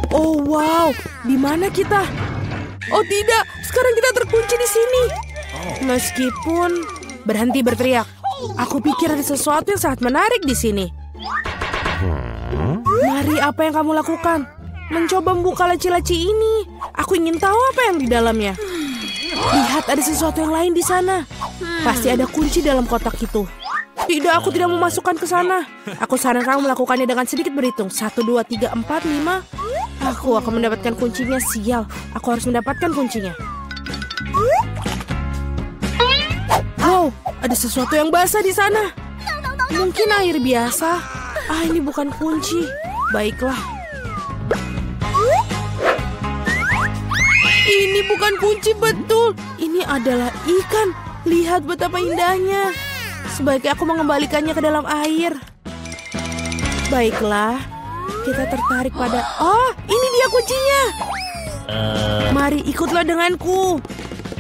Oh wow, di mana kita? Oh tidak, sekarang kita terkunci di sini. Meskipun berhenti berteriak, aku pikir ada sesuatu yang sangat menarik di sini. Mari, apa yang kamu lakukan? Mencoba membuka laci-laci ini. Aku ingin tahu apa yang di dalamnya. Lihat, ada sesuatu yang lain di sana. Pasti ada kunci dalam kotak itu. Tidak, aku tidak mau masukkan ke sana. Aku sarankan kamu melakukannya dengan sedikit berhitung. 1, 2, 3, 4, 5. Aku akan mendapatkan kuncinya. Sial, aku harus mendapatkan kuncinya. Wow, ada sesuatu yang basah di sana. Mungkin air biasa. Ini bukan kunci. Baiklah. Ini bukan kunci, betul. Ini adalah ikan. Lihat betapa indahnya. Sebaiknya aku mengembalikannya ke dalam air. Baiklah. Kita tertarik pada... Oh, ini dia kuncinya. Mari, ikutlah denganku.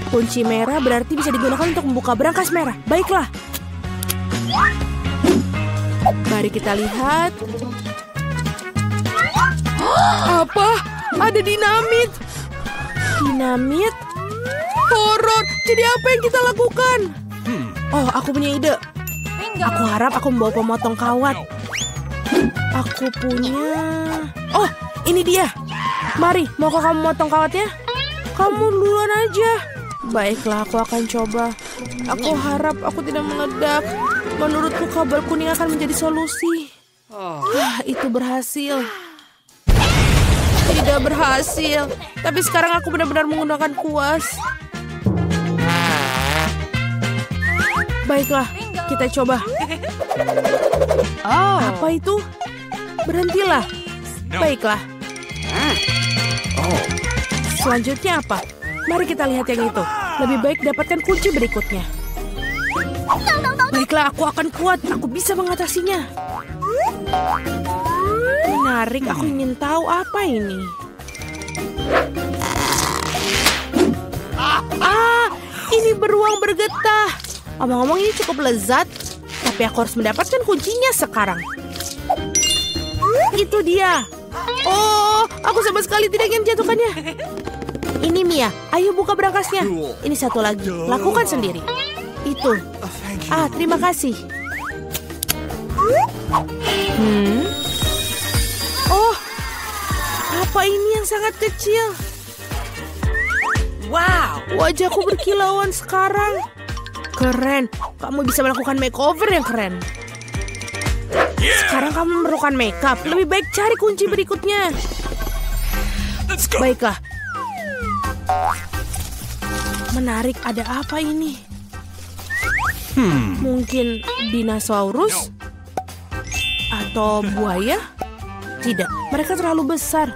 Kunci merah berarti bisa digunakan untuk membuka brankas merah. Baiklah. Mari kita lihat. Apa? Ada dinamit. Dinamit? Horor. Jadi apa yang kita lakukan? Oh, aku punya ide. Aku harap aku membawa pemotong kawat. Aku punya... Oh, ini dia. Mari, maukah kamu motong kawatnya? Kamu duluan aja. Baiklah, aku akan coba. Aku harap aku tidak meledak. Menurutku kabel kuning akan menjadi solusi. Itu berhasil. Tidak berhasil. Tapi sekarang aku benar-benar menggunakan kuas. Baiklah, kita coba. Apa itu? Berhentilah. Baiklah. Selanjutnya apa? Mari kita lihat yang itu. Lebih baik dapatkan kunci berikutnya. Baiklah, aku akan kuat. Aku bisa mengatasinya. Menarik, aku ingin tahu apa ini. Ini beruang bergetah. Omong-omong ini cukup lezat. Tapi aku harus mendapatkan kuncinya sekarang. Itu dia. Oh, aku sama sekali tidak ingin jatuhkannya. Ini Mia, ayo buka brankasnya. Ini satu lagi, lakukan sendiri. Itu. Terima kasih. Oh, apa ini yang sangat kecil? Wow, wajahku berkilauan sekarang. Keren, kamu bisa melakukan makeover yang keren. Sekarang kamu memerlukan makeup. Lebih baik cari kunci berikutnya. Baiklah. Menarik, ada apa ini? Mungkin dinosaurus? Atau buaya? Tidak, mereka terlalu besar.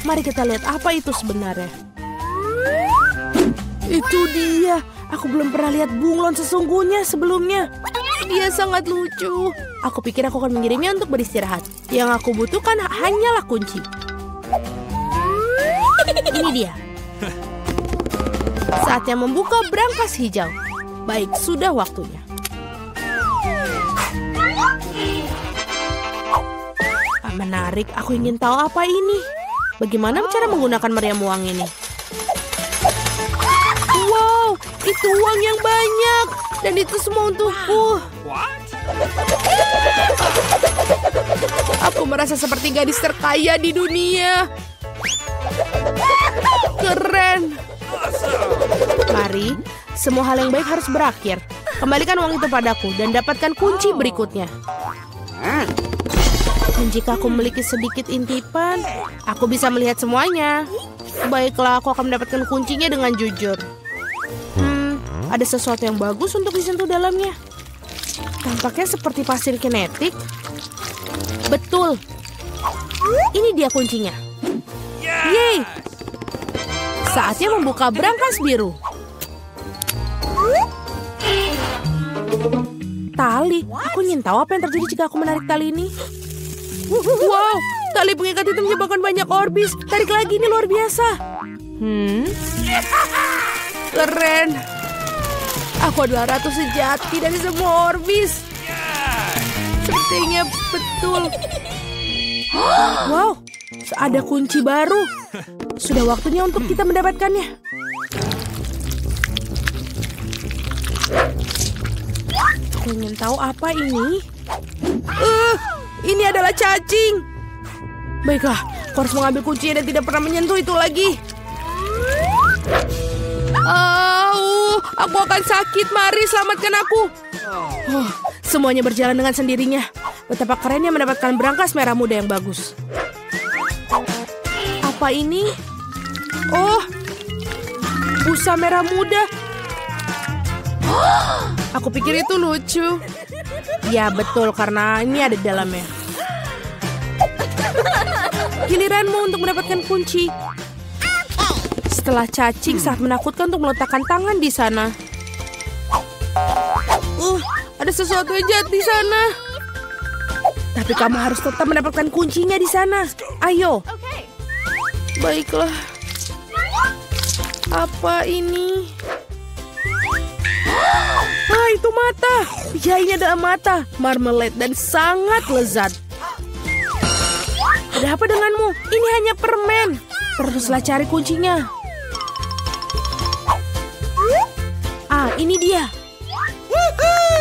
Mari kita lihat apa itu sebenarnya. Itu dia. Aku belum pernah lihat bunglon sesungguhnya sebelumnya. Dia sangat lucu. Aku pikir aku akan mengirimnya untuk beristirahat. Yang aku butuhkan hanyalah kunci. Ini dia. Saatnya membuka brankas hijau. Baik, sudah waktunya. Menarik, aku ingin tahu apa ini. Bagaimana cara menggunakan meriam uang ini? Wow, itu uang yang banyak. Dan itu semua untukku. Aku merasa seperti gadis terkaya di dunia. Keren. Mari, semua hal yang baik harus berakhir. Kembalikan uang itu padaku dan dapatkan kunci berikutnya. Dan jika aku memiliki sedikit intipan, aku bisa melihat semuanya. Baiklah, aku akan mendapatkan kuncinya dengan jujur. Ada sesuatu yang bagus untuk disentuh dalamnya. Tampaknya seperti pasir kinetik. Betul. Ini dia kuncinya. Yeay! Saatnya membuka brankas biru. Tali. Aku ingin tahu apa yang terjadi jika aku menarik tali ini. Wow, tali pengikat itu menyebabkan banyak orbis. Tarik lagi, ini luar biasa. Keren. Aku adalah ratu sejati dari semua orbis. Sepertinya betul. Wow, ada kunci baru. Sudah waktunya untuk kita mendapatkannya. Aku ingin tahu apa ini. Ini adalah cacing. Baiklah, aku harus mengambil kuncinya dan tidak pernah menyentuh itu lagi. Aku akan sakit. Mari selamatkan aku. Semuanya berjalan dengan sendirinya. Betapa kerennya mendapatkan berangkas merah muda yang bagus. Apa ini? Oh, busa merah muda. Aku pikir itu lucu. Ya betul, karena ini ada di dalamnya. Giliranmu untuk mendapatkan kunci. Setelah cacing sangat menakutkan untuk meletakkan tangan di sana. Ada sesuatu yang jahat di sana. Tapi kamu harus tetap mendapatkan kuncinya di sana. Ayo. Baiklah. Apa ini? Itu mata. Ya, ini adalah mata. Marmalade dan sangat lezat. Ada apa denganmu? Ini hanya permen. Teruslah cari kuncinya. Ini dia.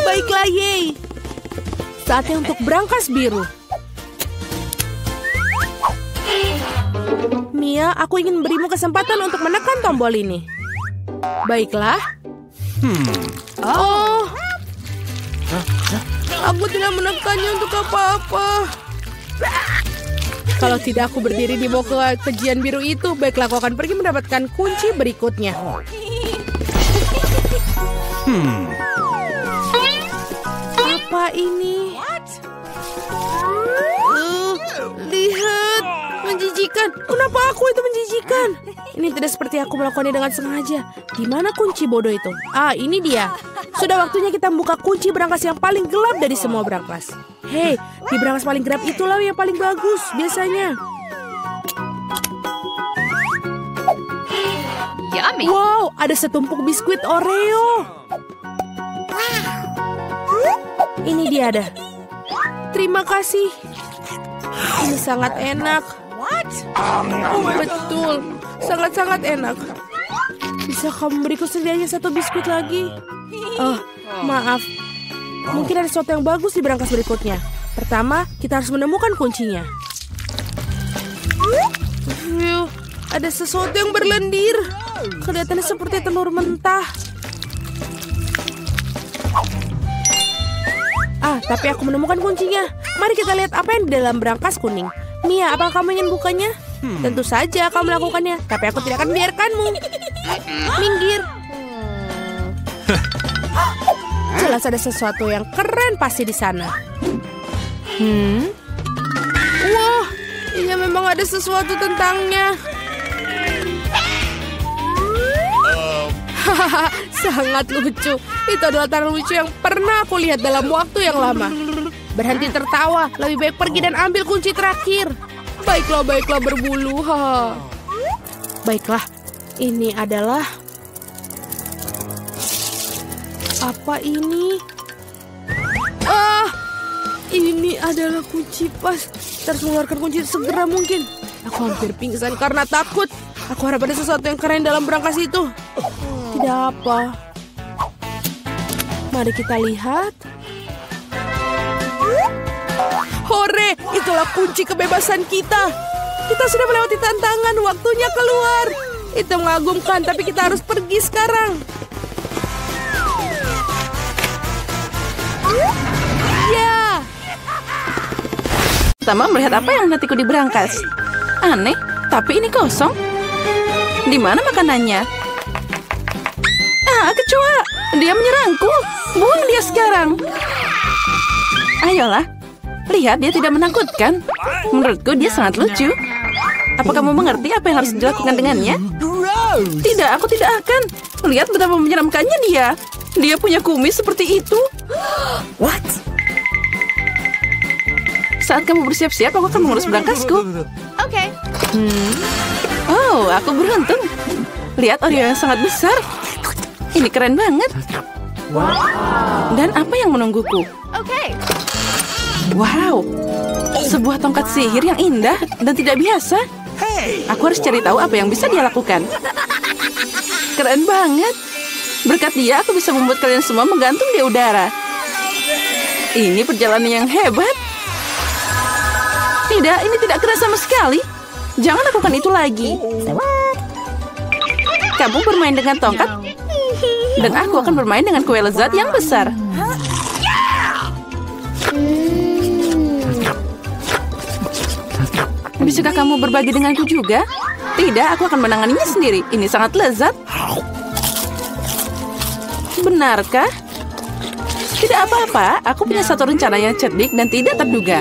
Baiklah, yeay. Saatnya untuk berangkas biru. Mia, aku ingin berimu kesempatan untuk menekan tombol ini. Baiklah. Aku tidak menekannya untuk apa-apa. Kalau tidak aku berdiri di bawah kejian biru itu, baiklah aku akan pergi mendapatkan kunci berikutnya. Apa ini? Lihat, menjijikan. Kenapa aku itu menjijikan? Ini tidak seperti aku melakukannya dengan sengaja. Di mana kunci bodoh itu? Ini dia. Sudah waktunya kita membuka kunci berangkas yang paling gelap dari semua berangkas. Hei, di berangkas paling gelap itulah yang paling bagus biasanya. Yummy. Wow, ada setumpuk biskuit Oreo. Ini dia ada. Terima kasih. Ini sangat enak. Betul, sangat-sangat enak. Bisa kamu beriku setidaknya satu biskuit lagi? Maaf. Mungkin ada sesuatu yang bagus di berangkas berikutnya. Pertama, kita harus menemukan kuncinya. Ada sesuatu yang berlendir. Kelihatannya seperti telur mentah. Tapi aku menemukan kuncinya. Mari kita lihat apa yang di dalam berangkas kuning. Mia, apakah kamu ingin bukanya? Tentu saja kamu melakukannya, tapi aku tidak akan membiarkanmu. Minggir. Jelas ada sesuatu yang keren pasti di sana. Wah, iya memang ada sesuatu tentangnya. Sangat lucu. Itu adalah tanda lucu yang pernah aku lihat dalam waktu yang lama. Berhenti tertawa. Lebih baik pergi dan ambil kunci terakhir. Baiklah berbulu. Baiklah. Ini adalah... Apa ini? Ini adalah kunci pas. Harus mengeluarkan kunci segera mungkin. Aku hampir pingsan karena takut. Aku harap ada sesuatu yang keren dalam berangkas itu. Tidak apa. Mari kita lihat. Hore, itulah kunci kebebasan kita. Kita sudah melewati tantangan, waktunya keluar. Itu mengagumkan, tapi kita harus pergi sekarang. Ya. Pertama melihat apa yang nantiku di berangkas. Aneh, tapi ini kosong. Di mana makanannya? Kecoa, dia menyerangku. Buang dia sekarang. Ayolah, lihat dia tidak menakutkan. Menurutku dia sangat lucu. Apa kamu mengerti apa yang harus dilakukan dengannya? Tidak, aku tidak akan. Lihat betapa menyeramkannya dia. Dia punya kumis seperti itu. What? Saat kamu bersiap-siap, aku akan mengurus berangkasku. Oke. Oh, aku beruntung. Lihat Oreo yang sangat besar. Ini keren banget. Dan apa yang menungguku? Wow. Sebuah tongkat sihir yang indah dan tidak biasa. Aku harus cari tahu apa yang bisa dia lakukan. Keren banget. Berkat dia, aku bisa membuat kalian semua menggantung di udara. Ini perjalanan yang hebat. Tidak, ini tidak keras sama sekali. Jangan lakukan itu lagi. Kamu bermain dengan tongkat, dan aku akan bermain dengan kue lezat yang besar. Bisakah kamu berbagi denganku juga? Tidak, aku akan menanganinya sendiri. Ini sangat lezat. Benarkah? Tidak apa-apa, aku punya satu rencana yang cerdik dan tidak terduga.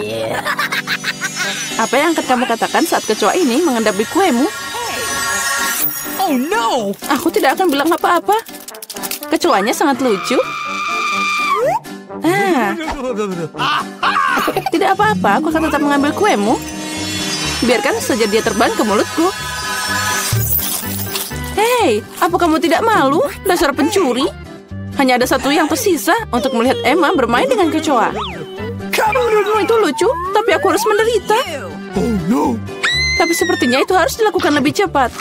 Apa yang akan kamu katakan saat kecoa ini mengendapi kuemu? Oh no! Aku tidak akan bilang apa-apa. Kecoanya sangat lucu. Tidak apa-apa, aku akan tetap mengambil kuemu. Biarkan saja dia terbang ke mulutku. Hei, apa kamu tidak malu? Dasar pencuri. Hanya ada satu yang tersisa untuk melihat Emma bermain dengan kecoa. Menurutmu itu lucu, tapi aku harus menderita. Oh no! Tapi sepertinya itu harus dilakukan lebih cepat.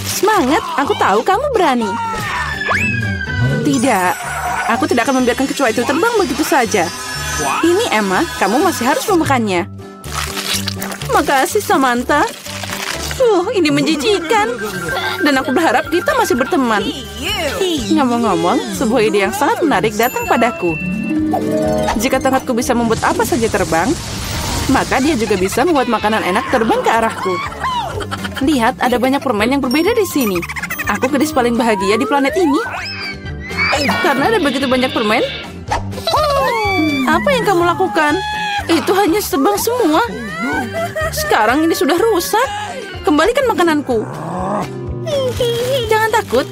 Semangat, aku tahu kamu berani. Tidak, aku tidak akan membiarkan kecoa itu terbang begitu saja. Ini Emma, kamu masih harus memakannya. Makasih, Samantha. Ini menjijikan. Dan aku berharap kita masih berteman. Ngomong-ngomong, sebuah ide yang sangat menarik datang padaku. Jika tongkatku bisa membuat apa saja terbang, maka dia juga bisa membuat makanan enak terbang ke arahku. Lihat, ada banyak permen yang berbeda di sini. Aku gadis paling bahagia di planet ini. Karena ada begitu banyak permen. Apa yang kamu lakukan? Itu hanya terbang semua. Sekarang ini sudah rusak. Kembalikan makananku. Jangan takut.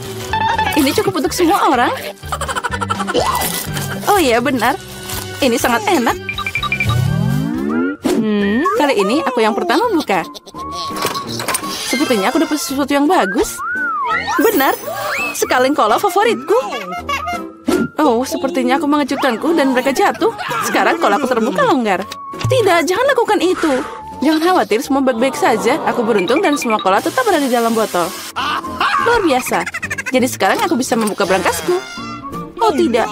Ini cukup untuk semua orang. Oh iya, benar. Ini sangat enak. Kali ini aku yang pertama buka. Sepertinya aku dapat sesuatu yang bagus. Benar. Sekaleng kola favoritku. Oh, sepertinya aku mengejutkanku dan mereka jatuh. Sekarang kola aku terbuka longgar. Tidak, jangan lakukan itu. Jangan khawatir, semua baik-baik saja. Aku beruntung dan semua kola tetap berada di dalam botol. Luar biasa. Jadi sekarang aku bisa membuka berangkasku. Oh tidak.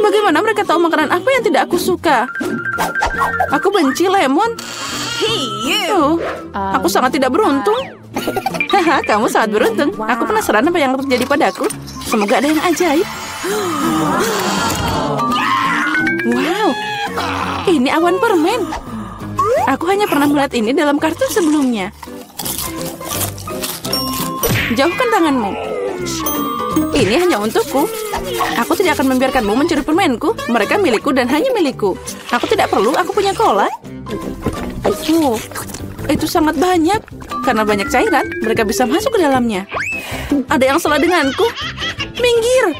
Bagaimana mereka tahu makanan apa yang tidak aku suka? Aku benci lemon. Oh, aku sangat tidak beruntung. Haha, kamu sangat beruntung. Aku penasaran apa yang terjadi padaku. Semoga ada yang ajaib. Wow, ini awan permen. Aku hanya pernah melihat ini dalam kartun sebelumnya. Jauhkan tanganmu. Ini hanya untukku. Aku tidak akan membiarkanmu mencuri permenku. Mereka milikku dan hanya milikku. Aku tidak perlu, aku punya kola. Itu sangat banyak. Karena banyak cairan, mereka bisa masuk ke dalamnya. Ada yang salah denganku. Minggir.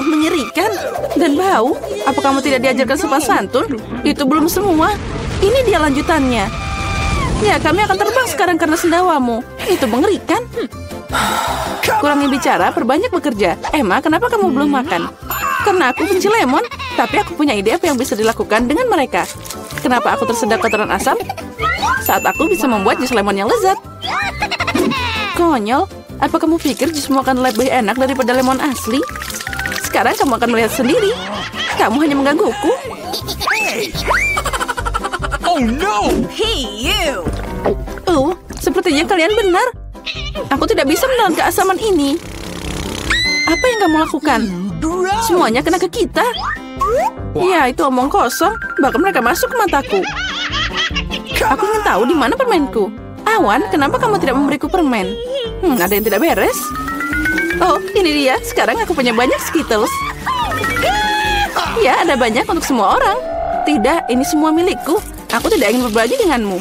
Mengerikan. Dan bau. Apa kamu tidak diajarkan sopan santun? Itu belum semua. Ini dia lanjutannya. Ya, kami akan terbang sekarang karena sendawamu. Itu mengerikan. Kurangi bicara, perbanyak bekerja. Emma, kenapa kamu belum makan? Karena aku benci lemon. Tapi aku punya ide apa yang bisa dilakukan dengan mereka. Kenapa aku tersedak kotoran asam? Saat aku bisa membuat jus lemon yang lezat. Konyol. Apa kamu pikir jusmu akan lebih enak daripada lemon asli? Sekarang kamu akan melihat sendiri. Kamu hanya menggangguku. Oh no! Sepertinya kalian benar. Aku tidak bisa menelan keasaman ini. Apa yang kamu lakukan? Semuanya kena ke kita. Ya, itu omong kosong. Bahkan mereka masuk ke mataku. Aku ingin tahu di mana permenku. Awan, kenapa kamu tidak memberiku permen? Ada yang tidak beres. Oh, ini dia. Sekarang aku punya banyak Skittles. Ya, ada banyak untuk semua orang. Tidak, ini semua milikku. Aku tidak ingin berbagi denganmu.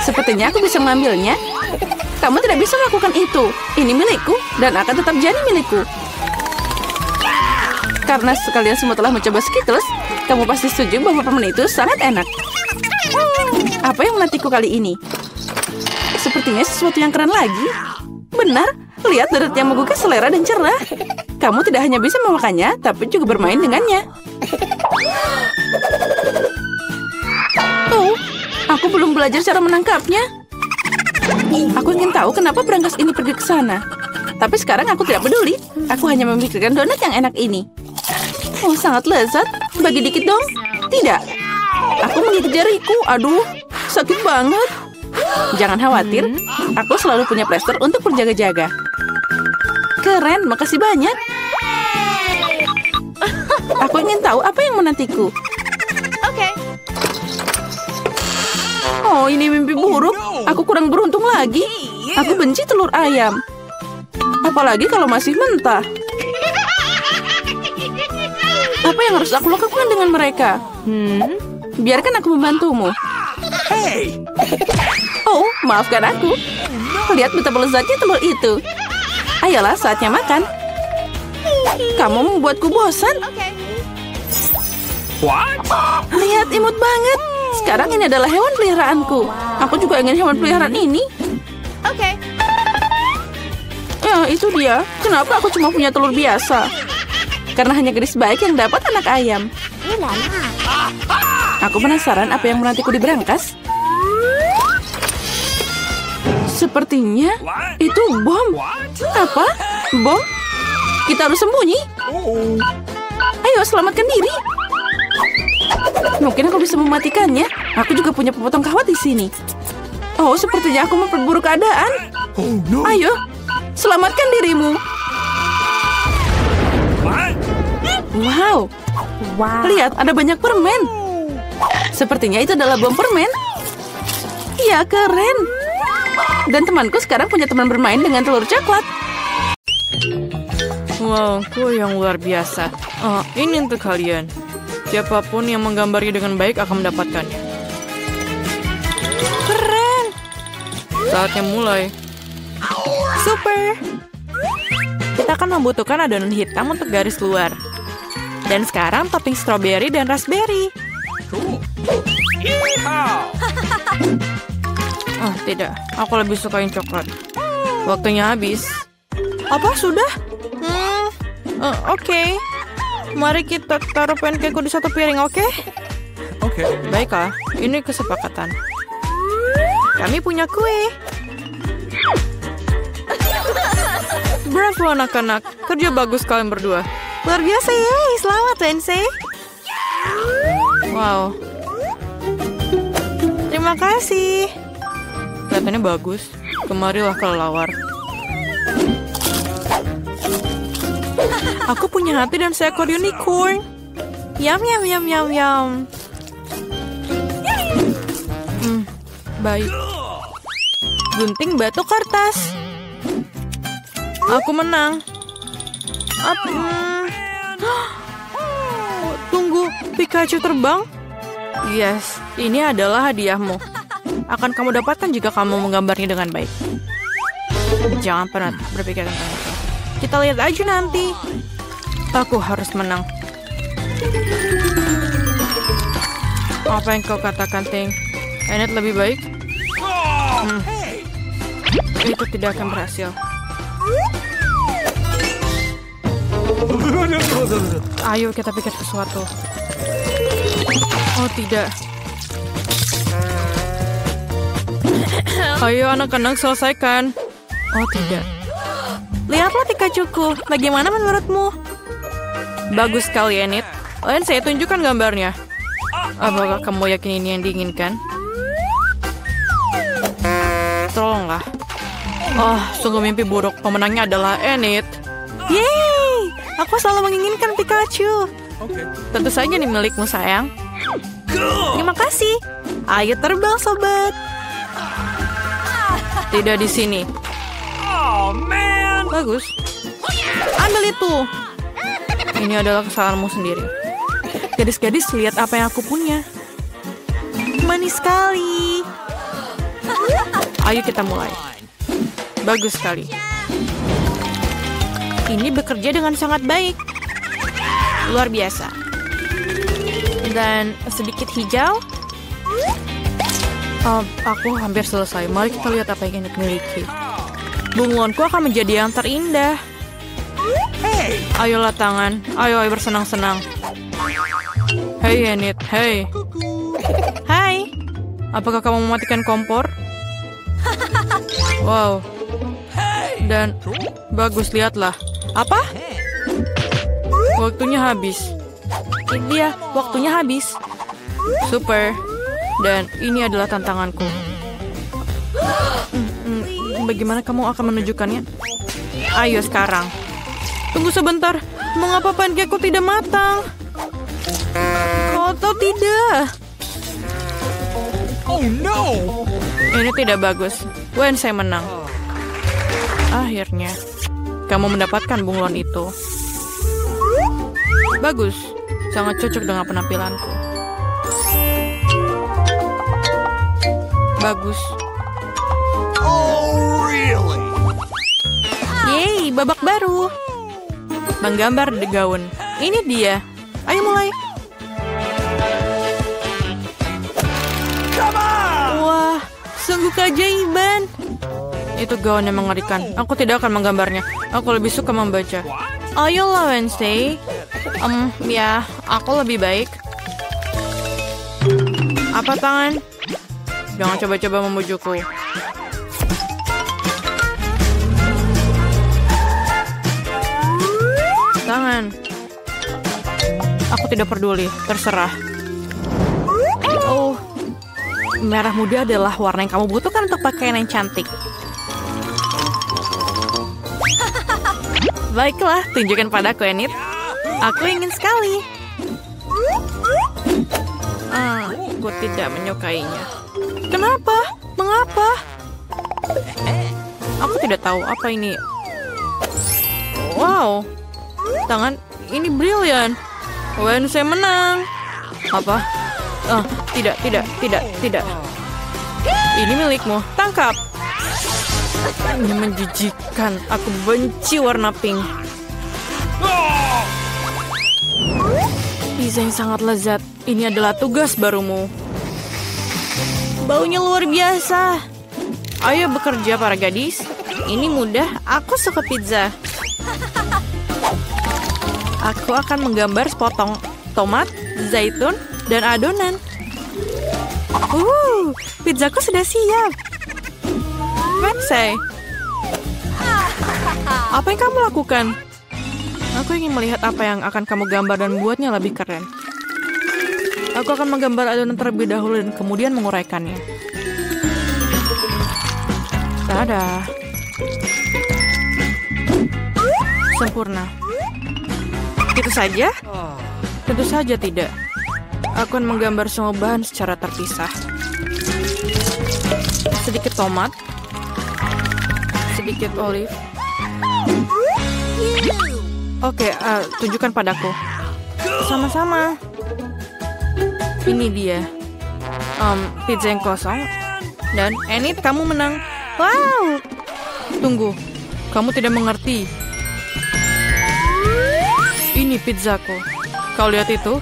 Sepertinya aku bisa mengambilnya. Kamu tidak bisa melakukan itu. Ini milikku dan akan tetap jadi milikku. Karena sekalian semua telah mencoba Skittles, kamu pasti setuju bahwa permen itu sangat enak. Apa yang menantiku kali ini? Sepertinya sesuatu yang keren lagi. Benar, lihat daratnya menggugah selera dan cerah. Kamu tidak hanya bisa memakannya, tapi juga bermain dengannya. Aku belum belajar cara menangkapnya. Aku ingin tahu kenapa berangkas ini pergi ke sana. Tapi sekarang aku tidak peduli. Aku hanya memikirkan donat yang enak ini. Oh, sangat lezat. Bagi dikit dong. Tidak. Aku menggigit jariku. Aduh, sakit banget. Jangan khawatir. Aku selalu punya plester untuk berjaga-jaga. Keren, makasih banyak. Aku ingin tahu apa yang menantiku. Oh, ini mimpi buruk. Aku kurang beruntung lagi. Aku benci telur ayam. Apalagi kalau masih mentah. Apa yang harus aku lakukan dengan mereka? Biarkan aku membantumu. Hey! Oh, maafkan aku. Lihat betapa lezatnya telur itu. Ayolah, saatnya makan. Kamu membuatku bosan. What? Lihat, imut banget. Sekarang ini adalah hewan peliharaanku. Aku juga ingin hewan peliharaan ini. Ya, itu dia. Kenapa aku cuma punya telur biasa? Karena hanya gadis baik yang dapat anak ayam. Aku penasaran apa yang menantiku di berangkas. Sepertinya itu bom. Apa? Bom? Kita harus sembunyi. Ayo, selamatkan diri. Mungkin aku bisa mematikannya. Aku juga punya pemotong kawat di sini. Oh, sepertinya aku memperburuk keadaan. Oh no! Ayo, selamatkan dirimu. Wow. Lihat, ada banyak permen. Sepertinya itu adalah bom permen. Iya, keren. Dan temanku sekarang punya teman bermain dengan telur coklat. Wow, kue yang luar biasa. Ini untuk kalian. Siapapun yang menggambarnya dengan baik akan mendapatkannya. Keren! Saatnya mulai. Super! Kita akan membutuhkan adonan hitam untuk garis luar. Dan sekarang topping stroberi dan raspberry. Oh, tidak. Aku lebih suka yang coklat. Waktunya habis. Apa, sudah? Oke. Mari kita taruh pancakeku di satu piring, oke? Okay. Baiklah, ini kesepakatan. Kami punya kue. Bravo anak-anak, kerja bagus kalian berdua. Luar biasa ya, selamat Wednesday. Wow. Terima kasih. Kelihatannya bagus. Kemarilah kelelawar. Aku punya hati dan seekor unicorn. Yum, yum, yum, yum, yum. Baik. Gunting batu kertas. Aku menang. Tunggu, Pikachu terbang? Yes, ini adalah hadiahmu. Akan kamu dapatkan jika kamu menggambarnya dengan baik. Jangan pernah berpikir tentang itu. Kita lihat aja nanti. Aku harus menang. Apa yang kau katakan, Ting? Enid lebih baik? Itu tidak akan berhasil. Ayo kita pikir sesuatu. Oh tidak. Ayo anak-anak selesaikan. Oh tidak. Lihatlah Pikachuku. Bagaimana menurutmu? Bagus sekali, Enid. Lain saya tunjukkan gambarnya. Apakah kamu yakin ini yang diinginkan? Tolonglah. Oh, sungguh mimpi buruk. Pemenangnya adalah Enid. Yeay! Aku selalu menginginkan Pikachu. Tentu saja ini milikmu, sayang. Terima kasih. Ayo terbang, sobat. Tidak di sini. Oh man! Bagus. Ambil itu. Ini adalah kesalahanmu sendiri. Gadis-gadis, lihat apa yang aku punya. Manis sekali. Ayo kita mulai. Bagus sekali. Ini bekerja dengan sangat baik. Luar biasa. Dan sedikit hijau. Aku hampir selesai. Mari kita lihat apa yang Enid miliki. Bunglonku akan menjadi yang terindah. Ayolah tangan. Ayo bersenang-senang. Hei Enid, hei. Hai. Apakah kamu mematikan kompor? Wow. Dan bagus, lihatlah. Apa? Waktunya habis. Ini dia, waktunya habis. Super. Dan ini adalah tantanganku. Bagaimana kamu akan menunjukkannya? Ayo sekarang. Tunggu sebentar. Mengapa pancakeku tidak matang? Atau tidak? Oh no! Ini tidak bagus. Wednesday menang. Akhirnya, kamu mendapatkan bunglon itu. Bagus. Sangat cocok dengan penampilanku. Bagus. Oh really? Yeay, babak baru. Menggambar di gaun. Ini dia. Ayo mulai. Come on! Wah, sungguh keajaiban. Itu gaun yang mengerikan. Aku tidak akan menggambarnya. Aku lebih suka membaca. Ayolah Wednesday. Ya, aku lebih baik. Apa tangan? Jangan coba-coba membujukku. Tangan. Aku tidak peduli, terserah. Oh, merah muda adalah warna yang kamu butuhkan untuk pakaian yang cantik. Baiklah, tunjukkan padaku, Enid. Aku ingin sekali. Aku tidak menyukainya. Kenapa? Mengapa? Aku tidak tahu apa ini. Wow, tangan ini brilian. Wednesday menang. Apa? Tidak. Ini milikmu. Tangkap. Ini menjijikan. Aku benci warna pink. Pizza yang sangat lezat. Ini adalah tugas barumu. Baunya luar biasa. Ayo bekerja para gadis. Ini mudah. Aku suka pizza. Aku akan menggambar sepotong tomat, zaitun, dan adonan. Pizzaku sudah siap. Wednesday, apa yang kamu lakukan? Aku ingin melihat apa yang akan kamu gambar dan buatnya lebih keren. Aku akan menggambar adonan terlebih dahulu dan kemudian menguraikannya. Tada. Sempurna. Itu saja? Tentu saja tidak. Aku akan menggambar semua bahan secara terpisah. Sedikit tomat. Sedikit olive. Oke, tunjukkan padaku. Sama-sama. Ini dia. Pizza yang kosong. Dan Enid, kamu menang. Wow. Tunggu. Kamu tidak mengerti. Ini pizzaku. Kau lihat itu?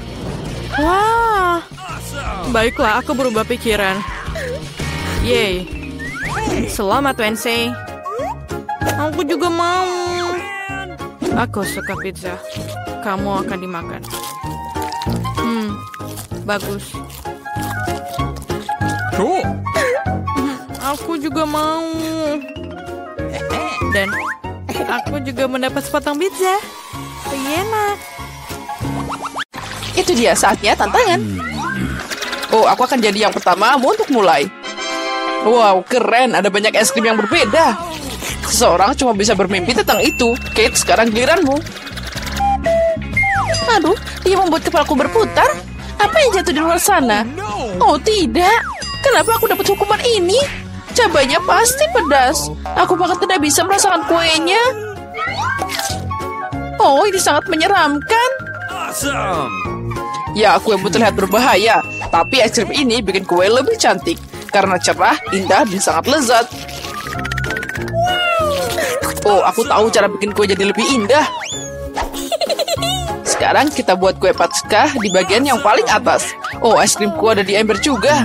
Wah. Baiklah, aku berubah pikiran. Yeay. Selamat, Wednesday. Aku juga mau. Aku suka pizza. Kamu akan dimakan. Bagus. Cool. Aku juga mau. Dan aku juga mendapat sepotong pizza. Enak. Itu dia saatnya tantangan. Oh, aku akan jadi yang pertama untuk mulai. Wow, keren. Ada banyak es krim yang berbeda. Seseorang cuma bisa bermimpi tentang itu. Kate, sekarang giliranmu. Aduh, dia membuat kepalaku berputar. Apa yang jatuh di luar sana? Oh, tidak. Kenapa aku dapat hukuman ini? Cabanya pasti pedas. Aku bahkan tidak bisa merasakan kuenya. Oh, ini sangat menyeramkan. Awesome. Ya, kue terlihat berbahaya. Tapi es krim ini bikin kue lebih cantik. Karena cerah, indah, dan sangat lezat. Oh, aku tahu cara bikin kue jadi lebih indah. Sekarang kita buat kue Paskah di bagian yang paling atas. Oh, es krimku ada di ember juga.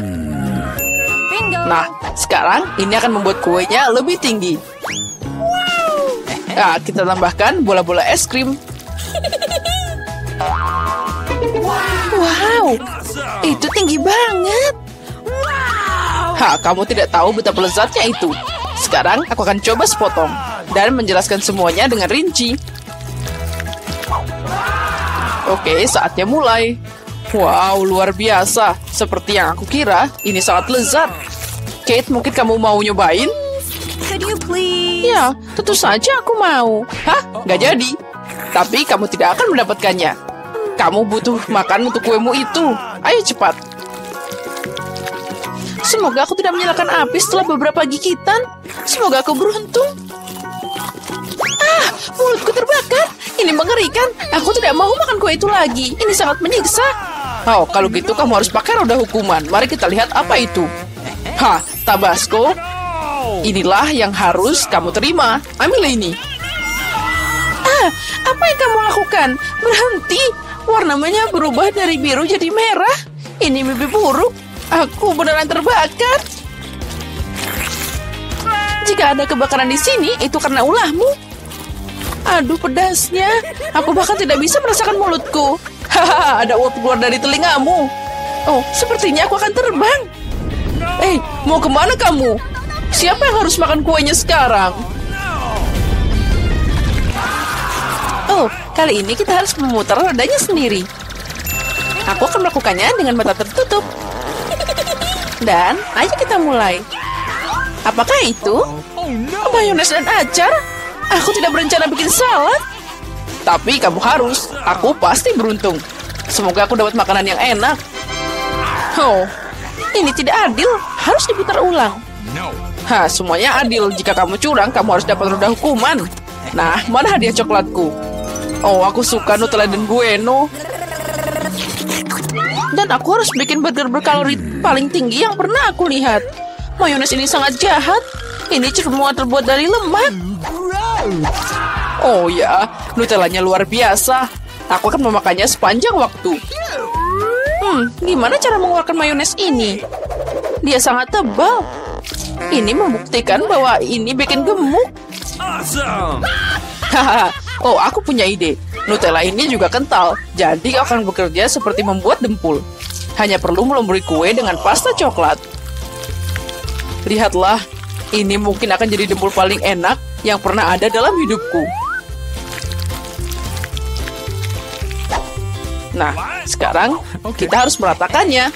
Nah, sekarang ini akan membuat kuenya lebih tinggi. Nah, kita tambahkan bola-bola es krim. Wow, itu tinggi banget. Kamu tidak tahu betapa lezatnya itu. Sekarang aku akan coba sepotong dan menjelaskan semuanya dengan rinci. Oke, saatnya mulai. Wow, luar biasa. Seperti yang aku kira, ini sangat lezat. Kate, mungkin kamu mau nyobain? Could you please? Ya, tentu saja aku mau. Nggak jadi. Tapi kamu tidak akan mendapatkannya. Kamu butuh makan untuk kuemu itu. Ayo cepat. Semoga aku tidak menyalakan api setelah beberapa gigitan. Semoga aku beruntung. Mulutku terbakar. Ini mengerikan. Aku tidak mau makan kue itu lagi. Ini sangat menyiksa. Oh, kalau gitu kamu harus pakai roda hukuman. Mari kita lihat apa itu. Tabasco. Inilah yang harus kamu terima. Ambil ini. Apa yang kamu lakukan? Berhenti. Warnanya berubah dari biru jadi merah. Ini mimpi buruk. Aku beneran terbakar. Jika ada kebakaran di sini, itu karena ulahmu. Aduh, pedasnya. Aku bahkan tidak bisa merasakan mulutku. Ada uap keluar dari telingamu. Oh, sepertinya aku akan terbang. Mau kemana kamu? Siapa yang harus makan kuenya sekarang? Oh, kali ini kita harus memutar rodanya sendiri. Aku akan melakukannya dengan mata tertutup. Dan, ayo kita mulai. Apakah itu? Mayones dan acar? Aku tidak berencana bikin salad. Tapi kamu harus. Aku pasti beruntung. Semoga aku dapat makanan yang enak. Oh, ini tidak adil. Harus diputar ulang. Semuanya adil. Jika kamu curang, kamu harus dapat roda hukuman. Nah, mana hadiah coklatku? Oh, aku suka Nutella dan Bueno. Dan aku harus bikin burger berkalori paling tinggi yang pernah aku lihat. Mayones ini sangat jahat. Ini semua terbuat dari lemak. Oh ya, Nutellanya luar biasa. Aku akan memakannya sepanjang waktu. Gimana cara mengeluarkan mayones ini? Dia sangat tebal. Ini membuktikan bahwa ini bikin gemuk. Awesome. Oh, aku punya ide. Nutella ini juga kental, jadi akan bekerja seperti membuat dempul. Hanya perlu melumuri kue dengan pasta coklat. Lihatlah, ini mungkin akan jadi dempul paling enak yang pernah ada dalam hidupku. Nah, sekarang kita harus meratakannya.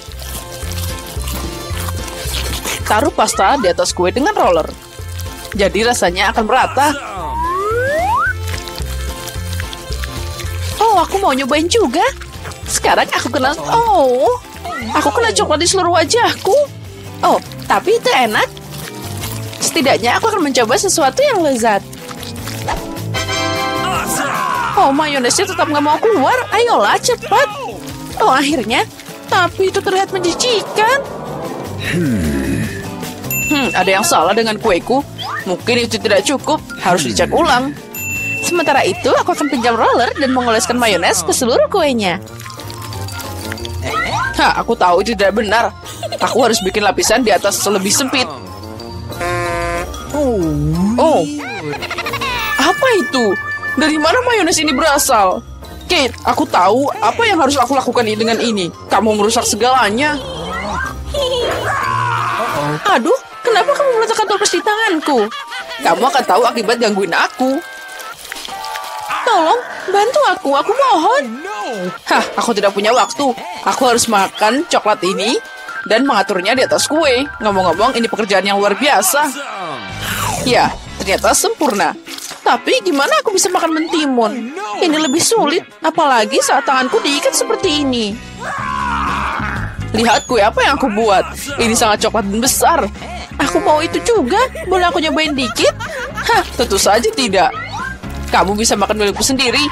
Taruh pasta di atas kue dengan roller. Jadi rasanya akan merata. Oh, aku mau nyobain juga. Sekarang aku kena... Oh, aku kena coklat di seluruh wajahku. Oh, tapi itu enak. Setidaknya aku akan mencoba sesuatu yang lezat. Oh, mayonesnya tetap nggak mau keluar. Ayolah, cepat. Oh, akhirnya. Tapi itu terlihat menjijikan. Ada yang salah dengan kueku. Mungkin itu tidak cukup. Harus dicek ulang. Sementara itu, aku akan pinjam roller dan mengoleskan mayones ke seluruh kuenya. Aku tahu itu tidak benar. Aku harus bikin lapisan di atas lebih sempit. Oh, apa itu? Dari mana mayones ini berasal? Kate, aku tahu apa yang harus aku lakukan dengan ini. Kamu merusak segalanya. Aduh, kenapa kamu meletakkan toples di tanganku? Kamu akan tahu akibat gangguin aku. Tolong, bantu aku mohon. Aku tidak punya waktu. Aku harus makan coklat ini dan mengaturnya di atas kue. Ngomong-ngomong, ini pekerjaan yang luar biasa. Ya, ternyata sempurna. Tapi gimana aku bisa makan mentimun? Ini lebih sulit, apalagi saat tanganku diikat seperti ini. Lihat kue apa yang aku buat. Ini sangat coklat dan besar. Aku mau itu juga. Boleh aku nyobain dikit? Tentu saja tidak. Kamu bisa makan milikku sendiri.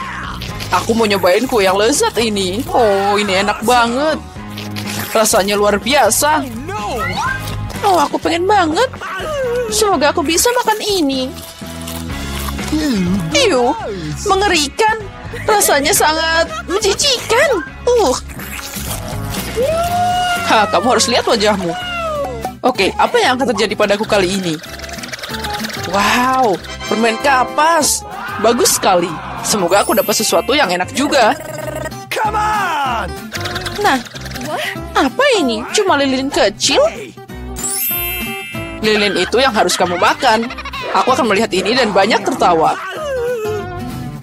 Aku mau nyobain kue yang lezat ini. Oh, ini enak banget. Rasanya luar biasa. Oh, aku pengen banget. Semoga aku bisa makan ini. Mengerikan. Rasanya sangat menjijikan. Kamu harus lihat wajahmu. Oke, apa yang akan terjadi padaku kali ini? Wow, permen kapas. Bagus sekali. Semoga aku dapat sesuatu yang enak juga. Come on! Nah, apa ini? Cuma lilin kecil? Lilin itu yang harus kamu makan. Aku akan melihat ini dan banyak tertawa.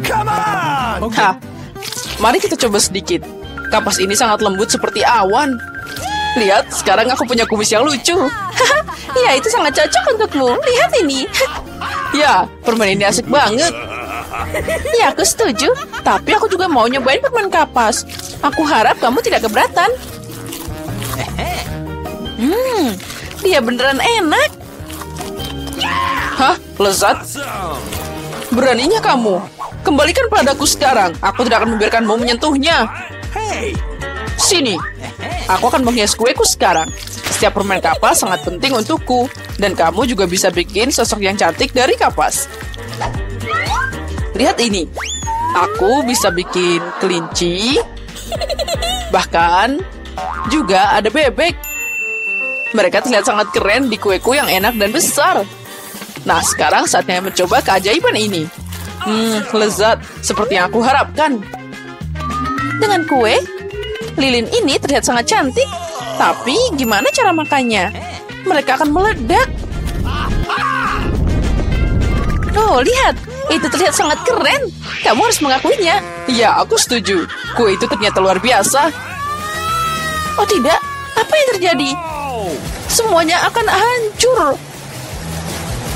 Come on! Hah, mari kita coba sedikit. Kapas ini sangat lembut seperti awan. Lihat, sekarang aku punya kumis yang lucu. Ya, itu sangat cocok untukmu. Lihat ini. Ya, permen ini asik banget. Ya, aku setuju. Tapi aku juga mau nyobain permen kapas. Aku harap kamu tidak keberatan. Dia beneran enak. Hah? Lezat? Beraninya kamu? Kembalikan padaku sekarang. Aku tidak akan membiarkanmu menyentuhnya. Hey! Sini. Aku akan menghias kueku sekarang. Setiap permen kapas sangat penting untukku. Dan kamu juga bisa bikin sosok yang cantik dari kapas. Lihat ini. Aku bisa bikin kelinci. Bahkan juga ada bebek. Mereka terlihat sangat keren di kueku yang enak dan besar. Nah, sekarang saatnya mencoba keajaiban ini. Lezat, seperti yang aku harapkan. Dengan kue, lilin ini terlihat sangat cantik. Tapi, gimana cara makannya? Mereka akan meledak. Oh, lihat. Itu terlihat sangat keren. Kamu harus mengakuinya. Ya, aku setuju. Kue itu ternyata luar biasa. Oh, tidak. Apa yang terjadi? Semuanya akan hancur.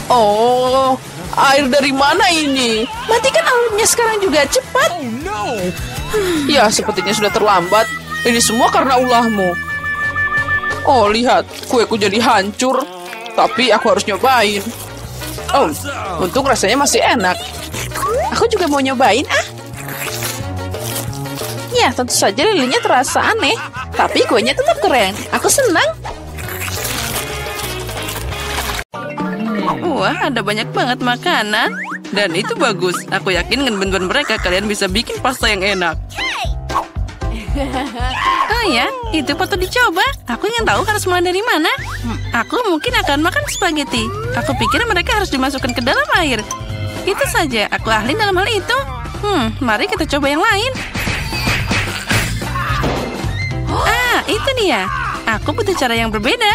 Oh, air dari mana ini? Matikan alarmnya sekarang juga, cepat. Ya, sepertinya sudah terlambat. Ini semua karena ulahmu. Oh, lihat, kueku jadi hancur. Tapi aku harus nyobain. Oh, untung rasanya masih enak. Aku juga mau nyobain, Ya, tentu saja lilinnya terasa aneh. Tapi kuenya tetap keren. Aku senang. Wah, ada banyak banget makanan. Dan itu bagus. Aku yakin dengan bantuan mereka kalian bisa bikin pasta yang enak. Oh ya, itu patut dicoba. Aku ingin tahu harus mulai dari mana. Aku mungkin akan makan spaghetti. Aku pikir mereka harus dimasukkan ke dalam air. Itu saja, aku ahli dalam hal itu. Mari kita coba yang lain. Itu dia. Aku butuh cara yang berbeda.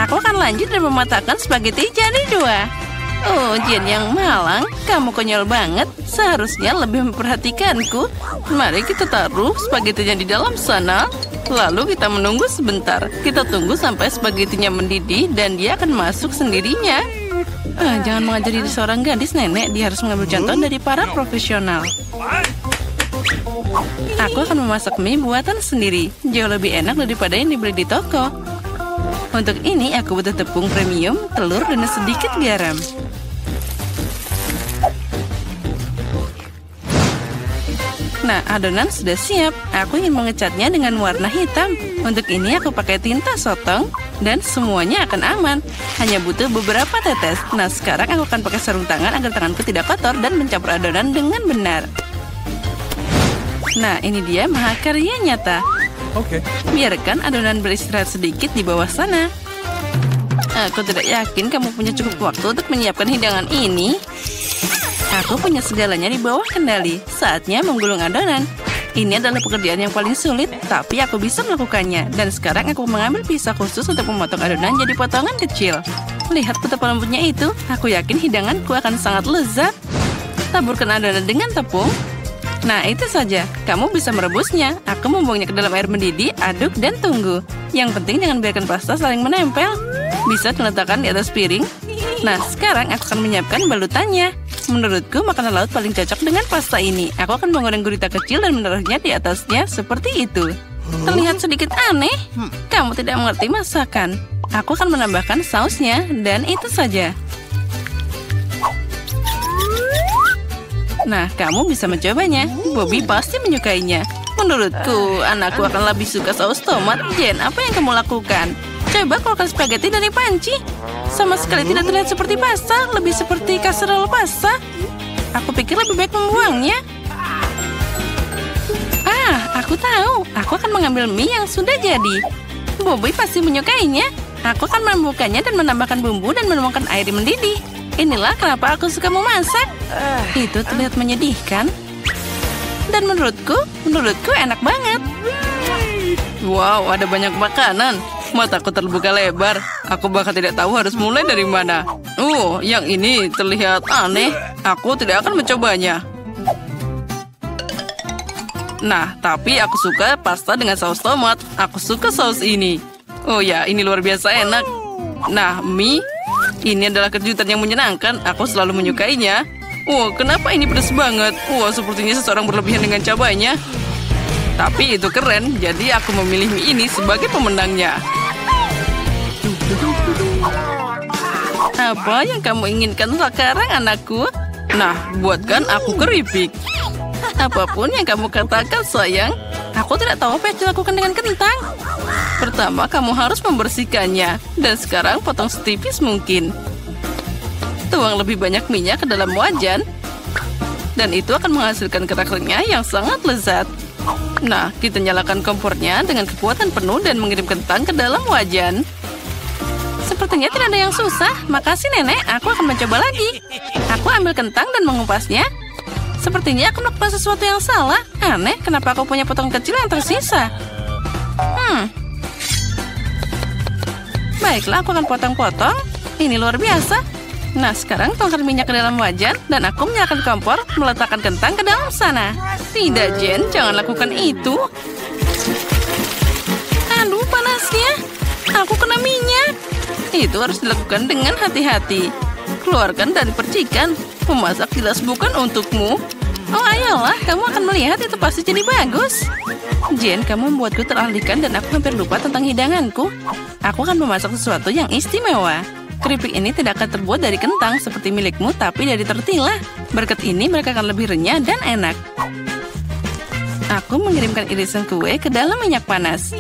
Aku akan lanjut dan mematahkan spaghetti jadi 2. Oh, Jen yang malang, kamu konyol banget. Seharusnya lebih memperhatikanku. Mari kita taruh spagettinya di dalam sana. Lalu kita menunggu sebentar. Kita tunggu sampai spagettinya mendidih dan dia akan masuk sendirinya. Jangan mengajari seorang gadis, nenek. Dia harus mengambil contoh dari para profesional. Aku akan memasak mie buatan sendiri. Jauh lebih enak daripada yang dibeli di toko. Untuk ini aku butuh tepung premium, telur, dan sedikit garam. Nah, adonan sudah siap. Aku ingin mengecatnya dengan warna hitam. Untuk ini aku pakai tinta sotong dan semuanya akan aman. Hanya butuh beberapa tetes. Nah, sekarang aku akan pakai sarung tangan agar tanganku tidak kotor dan mencampur adonan dengan benar. Nah, ini dia mahakarya nyata. Oke. Biarkan adonan beristirahat sedikit di bawah sana. Aku tidak yakin kamu punya cukup waktu untuk menyiapkan hidangan ini. Aku punya segalanya di bawah kendali. Saatnya menggulung adonan. Ini adalah pekerjaan yang paling sulit, tapi aku bisa melakukannya. Dan sekarang aku mengambil pisau khusus untuk memotong adonan jadi potongan kecil. Lihat betapa lembutnya itu. Aku yakin hidanganku akan sangat lezat. Taburkan adonan dengan tepung. Nah, itu saja. Kamu bisa merebusnya. Aku membuangnya ke dalam air mendidih, aduk, dan tunggu. Yang penting jangan biarkan pasta saling menempel. Bisa diletakkan di atas piring. Nah, sekarang aku akan menyiapkan balutannya. Menurutku, makanan laut paling cocok dengan pasta ini. Aku akan menggoreng gurita kecil dan menaruhnya di atasnya seperti itu. Terlihat sedikit aneh. Kamu tidak mengerti masakan. Aku akan menambahkan sausnya, dan itu saja. Nah, kamu bisa mencobanya. Bobby pasti menyukainya. Menurutku, anakku akan lebih suka saus tomat. Jen, apa yang kamu lakukan? Coba keluarkan spaghetti dari panci. Sama sekali tidak terlihat seperti pasta, lebih seperti kasserole pasta. Aku pikir lebih baik membuangnya. Aku tahu. Aku akan mengambil mie yang sudah jadi. Bobby pasti menyukainya. Aku akan membukanya dan menambahkan bumbu dan menuangkan air mendidih. Inilah kenapa aku suka memasak. Itu terlihat menyedihkan. Dan menurutku enak banget. Wow, ada banyak makanan. Mataku terbuka lebar. Aku bahkan tidak tahu harus mulai dari mana. Yang ini terlihat aneh. Aku tidak akan mencobanya. Nah, tapi aku suka pasta dengan saus tomat. Aku suka saus ini. Oh ya, ini luar biasa enak. Nah, mie. Ini adalah kejutan yang menyenangkan. Aku selalu menyukainya. Kenapa ini pedas banget? Sepertinya seseorang berlebihan dengan cabainya. Tapi itu keren, jadi aku memilih mie ini sebagai pemenangnya. Apa yang kamu inginkan sekarang, anakku? Nah, buatkan aku keripik. Apapun yang kamu katakan, sayang. Aku tidak tahu apa yang dilakukan dengan kentang. Pertama, kamu harus membersihkannya. Dan sekarang potong setipis mungkin. Tuang lebih banyak minyak ke dalam wajan. Dan itu akan menghasilkan kerak renyah yang sangat lezat. Nah, kita nyalakan kompornya dengan kekuatan penuh dan mengirim kentang ke dalam wajan. Sepertinya tidak ada yang susah. Makasih, Nenek. Aku akan mencoba lagi. Aku ambil kentang dan mengupasnya. Sepertinya aku melakukan sesuatu yang salah. Aneh, kenapa aku punya potong kecil yang tersisa? Baiklah, aku akan potong-potong. Ini luar biasa. Nah, sekarang tuangkan minyak ke dalam wajan dan aku menyalakan kompor, meletakkan kentang ke dalam sana. Tidak, Jen, jangan lakukan itu. Aduh, panasnya. Aku kena minyak. Itu harus dilakukan dengan hati-hati. Keluarkan dari percikan. Memasak jelas bukan untukmu. Ayolah, kamu akan melihat itu pasti jadi bagus. Jen, kamu membuatku teralihkan dan aku hampir lupa tentang hidanganku. Aku akan memasak sesuatu yang istimewa. Keripik ini tidak akan terbuat dari kentang seperti milikmu, tapi dari tortilla. Berkat ini mereka akan lebih renyah dan enak. Aku mengirimkan irisan kue ke dalam minyak panas.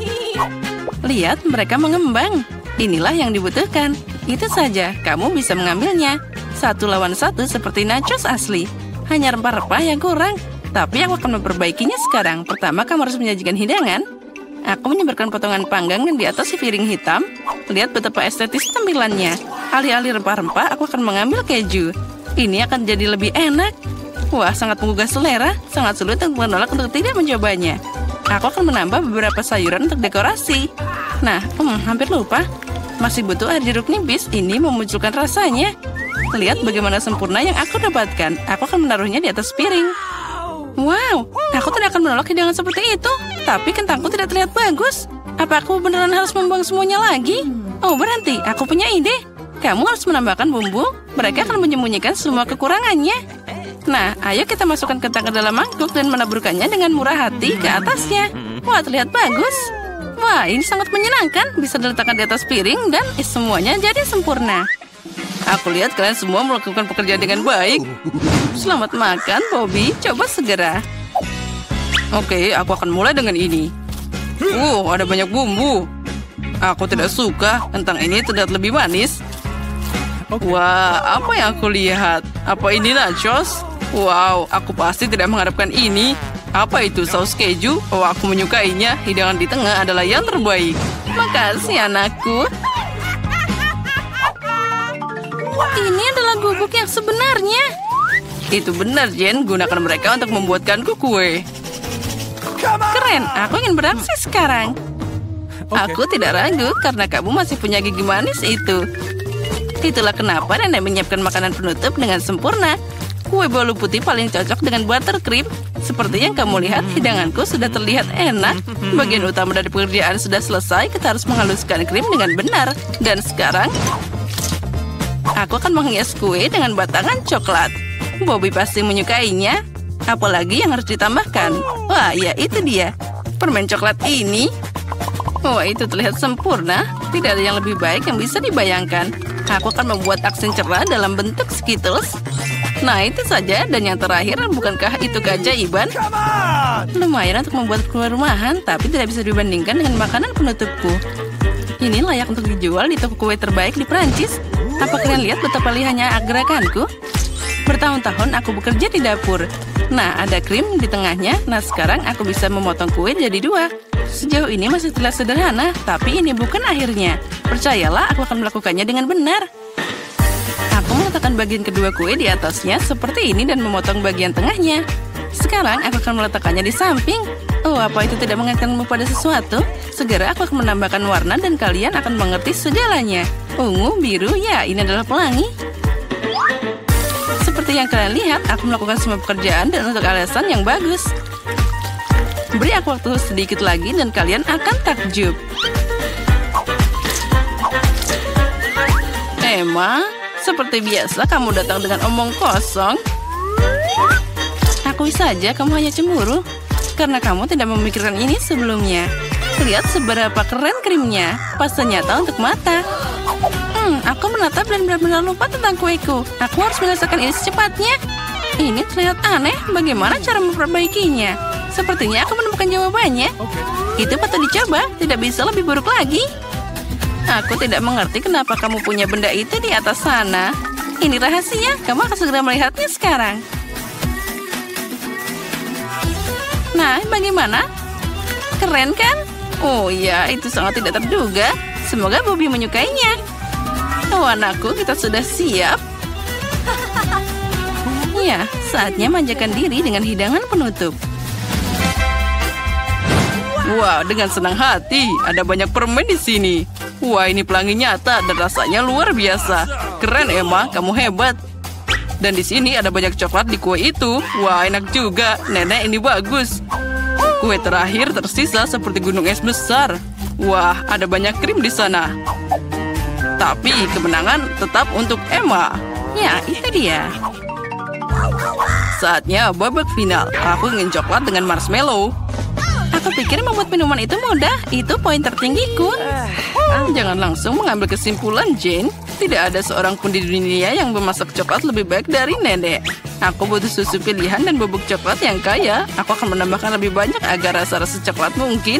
Lihat, mereka mengembang. Inilah yang dibutuhkan. Itu saja, kamu bisa mengambilnya. 1 lawan 1 seperti nachos asli. Hanya rempah-rempah yang kurang. Tapi aku akan memperbaikinya sekarang. Pertama, kamu harus menyajikan hidangan. Aku menyebarkan potongan panggang di atas si piring hitam. Lihat betapa estetis tampilannya. Alih-alih rempah-rempah, aku akan mengambil keju. Ini akan jadi lebih enak. Wah, sangat menggugah selera. Sangat sulit untuk menolak untuk tidak mencobanya. Aku akan menambah beberapa sayuran untuk dekorasi. Nah, hampir lupa. Masih butuh air jeruk nipis. Ini memunculkan rasanya. Lihat bagaimana sempurna yang aku dapatkan. Aku akan menaruhnya di atas piring. Wow, aku tidak akan menolak hidangan seperti itu. Tapi kentangku tidak terlihat bagus. Apa aku beneran harus membuang semuanya lagi? Berhenti, aku punya ide. Kamu harus menambahkan bumbu. Mereka akan menyembunyikan semua kekurangannya. Nah, ayo kita masukkan kentang ke dalam mangkuk dan menaburkannya dengan murah hati ke atasnya. Wah, terlihat bagus. Wah, ini sangat menyenangkan. Bisa diletakkan di atas piring dan semuanya jadi sempurna. Aku lihat kalian semua melakukan pekerjaan dengan baik. Selamat makan, Bobby. Coba segera. Oke, aku akan mulai dengan ini. Ada banyak bumbu. Aku tidak suka. Kentang ini terlihat lebih manis. Wah, apa yang aku lihat? Apa ini nachos? Wow, aku pasti tidak mengharapkan ini. Apa itu saus keju? Aku menyukainya. Hidangan di tengah adalah yang terbaik. Makasih, anakku. Ini adalah gubuk yang sebenarnya. Itu benar, Jen. Gunakan mereka untuk membuatkanku kue. Keren, aku ingin beraksi sekarang. Aku tidak ragu karena kamu masih punya gigi manis itu. Itulah kenapa Nenek menyiapkan makanan penutup dengan sempurna. Kue bolu putih paling cocok dengan buttercream. Seperti yang kamu lihat, hidanganku sudah terlihat enak. Bagian utama dari pekerjaan sudah selesai. Kita harus menghaluskan krim dengan benar. Dan sekarang aku akan menghias kue dengan batangan coklat. Bobby pasti menyukainya. Apalagi yang harus ditambahkan? Wah, ya itu dia. Permen coklat ini. Wah, itu terlihat sempurna. Tidak ada yang lebih baik yang bisa dibayangkan. Aku akan membuat aksen cerah dalam bentuk Skittles. Nah, itu saja. Dan yang terakhir, bukankah itu keajaiban? Lumayan untuk membuat kue rumahan, tapi tidak bisa dibandingkan dengan makanan penutupku. Ini layak untuk dijual di toko kue terbaik di Prancis. Apa kalian lihat betapa lihatnya gerakanku? Bertahun-tahun aku bekerja di dapur. Nah, ada krim di tengahnya. Nah, sekarang aku bisa memotong kue jadi 2. Sejauh ini masih terlihat sederhana, tapi ini bukan akhirnya. Percayalah, aku akan melakukannya dengan benar. Aku meletakkan bagian kedua kue di atasnya seperti ini dan memotong bagian tengahnya. Sekarang aku akan meletakkannya di samping. Oh, apa itu tidak mengingatkanmu pada sesuatu? Segera aku akan menambahkan warna dan kalian akan mengerti segalanya. Ungu, biru, ya ini adalah pelangi. Seperti yang kalian lihat, aku melakukan semua pekerjaan dan untuk alasan yang bagus. Beri aku waktu sedikit lagi dan kalian akan takjub. Emma, seperti biasa kamu datang dengan omong kosong. Akui saja kamu hanya cemburu karena kamu tidak memikirkan ini sebelumnya. Lihat seberapa keren krimnya, pasta nyata untuk mata. Aku menatap dan benar-benar lupa tentang kueku. Aku harus menyelesaikan ini secepatnya. Ini terlihat aneh, bagaimana cara memperbaikinya? Sepertinya aku menemukan jawabannya. Itu patut dicoba, tidak bisa lebih buruk lagi. Aku tidak mengerti kenapa kamu punya benda itu di atas sana. Ini rahasia, kamu akan segera melihatnya sekarang. Nah, bagaimana? Keren kan? Oh iya, itu sangat tidak terduga. Semoga Bobby menyukainya. Oh anakku, kita sudah siap. Ya, saatnya manjakan diri dengan hidangan penutup. Wow, dengan senang hati, ada banyak permen di sini. Wah, ini pelangi nyata dan rasanya luar biasa. Keren, Emma, kamu hebat. Dan di sini ada banyak coklat di kue itu. Wah, enak juga. Nenek, ini bagus. Kue terakhir tersisa seperti gunung es besar. Wah, ada banyak krim di sana. Tapi kemenangan tetap untuk Emma. Ya, itu dia. Saatnya babak final. Aku ingin coklat dengan marshmallow. Aku pikir membuat minuman itu mudah. Itu poin tertinggiku. Jangan langsung mengambil kesimpulan, Jane. Tidak ada seorang pun di dunia yang memasak coklat lebih baik dari nenek. Aku butuh susu pilihan dan bubuk coklat yang kaya. Aku akan menambahkan lebih banyak agar rasa-rasa coklat mungkin.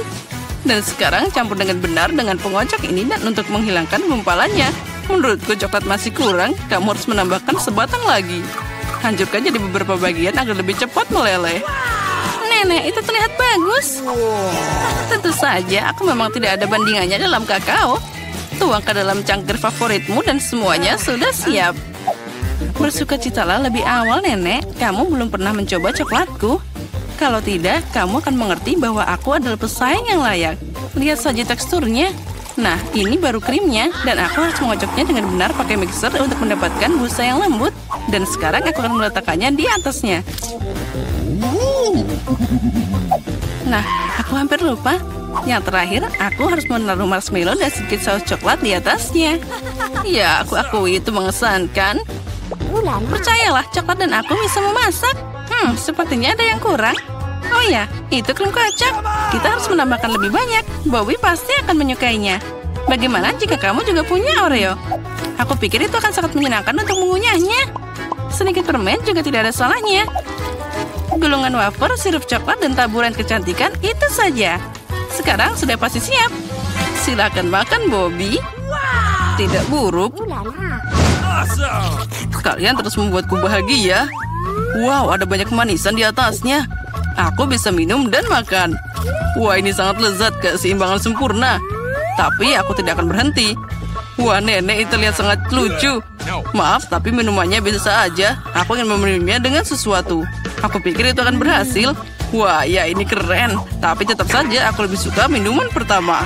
Dan sekarang campur dengan benar dengan pengocok ini dan untuk menghilangkan gumpalannya. Menurutku coklat masih kurang. Kamu harus menambahkan sebatang lagi. Hancurkan jadi beberapa bagian agar lebih cepat meleleh. Nenek, itu terlihat bagus. Tentu saja, aku memang tidak ada bandingannya dalam kakao. Tuang ke dalam cangkir favoritmu dan semuanya sudah siap. Bersukacitalah lebih awal, Nenek. Kamu belum pernah mencoba coklatku. Kalau tidak, kamu akan mengerti bahwa aku adalah pesaing yang layak. Lihat saja teksturnya. Nah, ini baru krimnya. Dan aku harus mengocoknya dengan benar pakai mixer untuk mendapatkan busa yang lembut. Dan sekarang aku akan meletakkannya di atasnya. Nah, aku hampir lupa. Yang terakhir, aku harus menaruh marshmallow dan sedikit saus coklat di atasnya. Ya, aku akui itu mengesankan. Percayalah, coklat dan aku bisa memasak. Sepertinya ada yang kurang. Oh ya, itu krim kocok. Kita harus menambahkan lebih banyak. Bobby pasti akan menyukainya. Bagaimana jika kamu juga punya Oreo? Aku pikir itu akan sangat menyenangkan untuk mengunyahnya. Sedikit permen juga tidak ada salahnya. Gulungan wafer, sirup coklat, dan taburan kecantikan, itu saja. Sekarang sudah pasti siap. Silakan makan, Bobby. Tidak buruk. Kalian terus membuatku bahagia. Wow, ada banyak kemanisan di atasnya. Aku bisa minum dan makan. Wah, ini sangat lezat, keseimbangan sempurna. Tapi aku tidak akan berhenti. Wah, nenek itu lihat sangat lucu. Maaf, tapi minumannya biasa aja. Aku ingin meminumnya dengan sesuatu. Aku pikir itu akan berhasil. Wah, ya ini keren. Tapi tetap saja aku lebih suka minuman pertama.